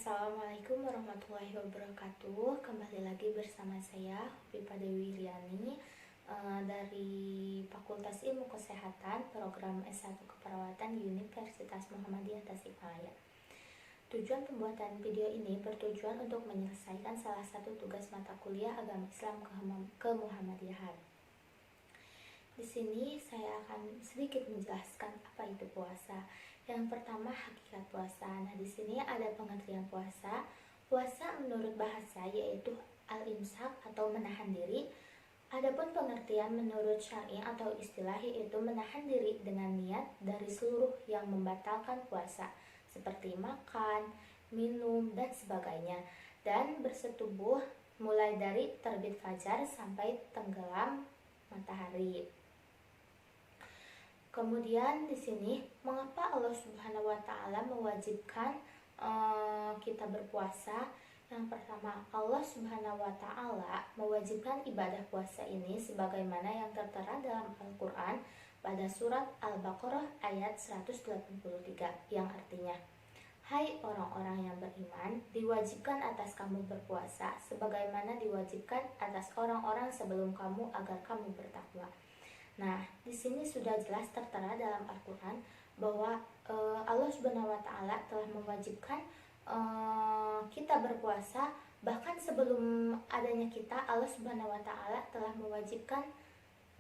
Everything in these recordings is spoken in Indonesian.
Assalamualaikum warahmatullahi wabarakatuh. Kembali lagi bersama saya Pipa Dewi Riani dari Fakultas Ilmu Kesehatan Program S1 Keperawatan Universitas Muhammadiyah Tasikmalaya. Tujuan pembuatan video ini bertujuan untuk menyelesaikan salah satu tugas mata kuliah Agama Islam Kemuhammadiyahan. Di sini saya akan sedikit menjelaskan apa itu puasa. Yang pertama, hakikat puasa. Nah, di sini ada pengertian puasa. Puasa menurut bahasa yaitu al-imsak atau menahan diri. Adapun pengertian menurut syar'i atau istilah yaitu menahan diri dengan niat dari seluruh yang membatalkan puasa, seperti makan, minum, dan sebagainya, dan bersetubuh mulai dari terbit fajar sampai tenggelam matahari. Kemudian di sini, mengapa Allah Subhanahu wa taala mewajibkan kita berpuasa? Yang pertama, Allah Subhanahu wa taala mewajibkan ibadah puasa ini sebagaimana yang tertera dalam Al-Qur'an pada surat Al-Baqarah ayat 183 yang artinya, "Hai orang-orang yang beriman, diwajibkan atas kamu berpuasa sebagaimana diwajibkan atas orang-orang sebelum kamu agar kamu bertakwa." Nah, di sini sudah jelas tertera dalam Al-Quran bahwa Allah Subhanahu wa taala telah mewajibkan kita berpuasa, bahkan sebelum adanya kita, Allah Subhanahu wa taala telah mewajibkan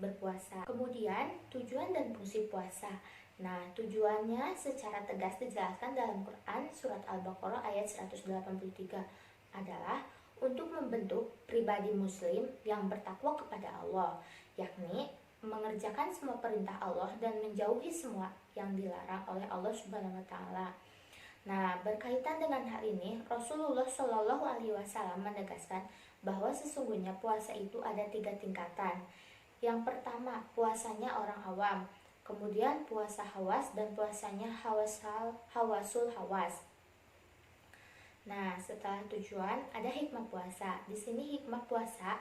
berpuasa. Kemudian, tujuan dan fungsi puasa. Nah, tujuannya secara tegas dijelaskan dalam Quran surat Al-Baqarah ayat 183 adalah untuk membentuk pribadi muslim yang bertakwa kepada Allah, yakni mengerjakan semua perintah Allah dan menjauhi semua yang dilarang oleh Allah Subhanahu wa taala. Nah, berkaitan dengan hal ini, Rasulullah Shallallahu alaihi wasallam menegaskan bahwa sesungguhnya puasa itu ada 3 tingkatan. Yang pertama, puasanya orang awam, kemudian puasa hawas, dan puasanya hawasul hawas. Nah, setelah tujuan, ada hikmah puasa. Di sini hikmah puasa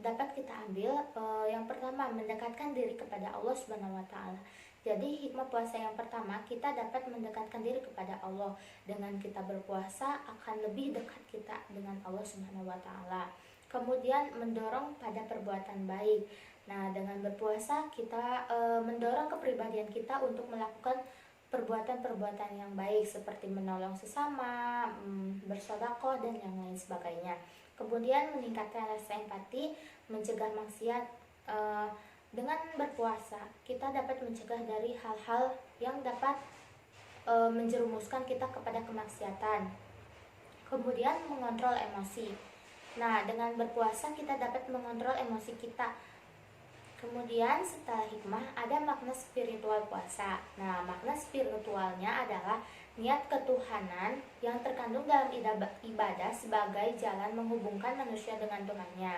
dapat kita ambil yang pertama, mendekatkan diri kepada Allah Subhanahu wa taala. Jadi hikmah puasa yang pertama, kita dapat mendekatkan diri kepada Allah. Dengan kita berpuasa akan lebih dekat kita dengan Allah Subhanahu wa taala. Kemudian mendorong pada perbuatan baik. Nah, dengan berpuasa kita mendorong kepribadian kita untuk melakukan perbuatan-perbuatan yang baik seperti menolong sesama, bersedekah, dan yang lain sebagainya. Kemudian meningkatkan rasa empati, mencegah maksiat. Dengan berpuasa kita dapat mencegah dari hal-hal yang dapat menjerumuskan kita kepada kemaksiatan. Kemudian mengontrol emosi. Nah, dengan berpuasa kita dapat mengontrol emosi kita. Kemudian setelah hikmah ada makna spiritual puasa. Nah, makna spiritualnya adalah niat ketuhanan yang terkandung dalam ibadah sebagai jalan menghubungkan manusia dengan Tuhannya.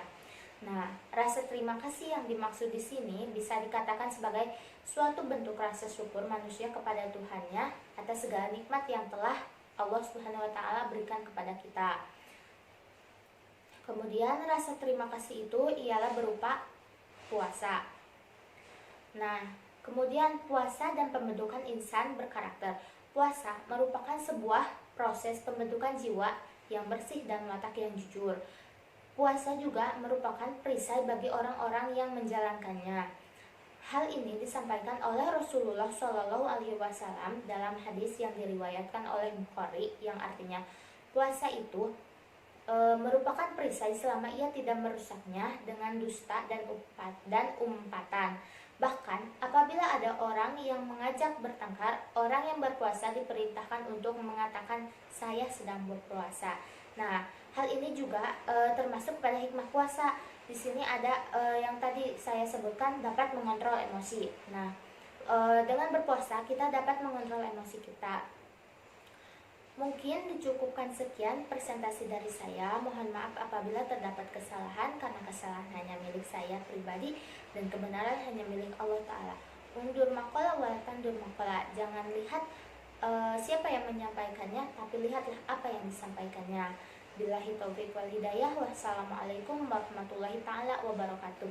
Nah, rasa terima kasih yang dimaksud di sini bisa dikatakan sebagai suatu bentuk rasa syukur manusia kepada Tuhannya atas segala nikmat yang telah Allah Subhanahu wa taala berikan kepada kita. Kemudian rasa terima kasih itu ialah berupa puasa. Nah, kemudian puasa dan pembentukan insan berkarakter. Puasa merupakan sebuah proses pembentukan jiwa yang bersih dan watak yang jujur. Puasa juga merupakan perisai bagi orang-orang yang menjalankannya. Hal ini disampaikan oleh Rasulullah Shallallahu alaihi wasallam dalam hadis yang diriwayatkan oleh Bukhari yang artinya, puasa itu merupakan perisai selama ia tidak merusaknya dengan dusta dan umpatan. Bahkan apabila ada orang yang mengajak bertengkar, orang yang berpuasa diperintahkan untuk mengatakan saya sedang berpuasa. Nah, hal ini juga termasuk pada hikmah puasa. Di sini ada yang tadi saya sebutkan dapat mengontrol emosi. Nah, dengan berpuasa kita dapat mengontrol emosi kita. Mungkin dicukupkan sekian presentasi dari saya. Mohon maaf apabila terdapat kesalahan, karena kesalahan hanya milik saya pribadi dan kebenaran hanya milik Allah Ta'ala. Undur maqala wa tandur maqala. Jangan lihat siapa yang menyampaikannya, tapi lihatlah apa yang disampaikannya. Billahi taufiq wal hidayah. Wassalamualaikum warahmatullahi ta'ala wabarakatuh.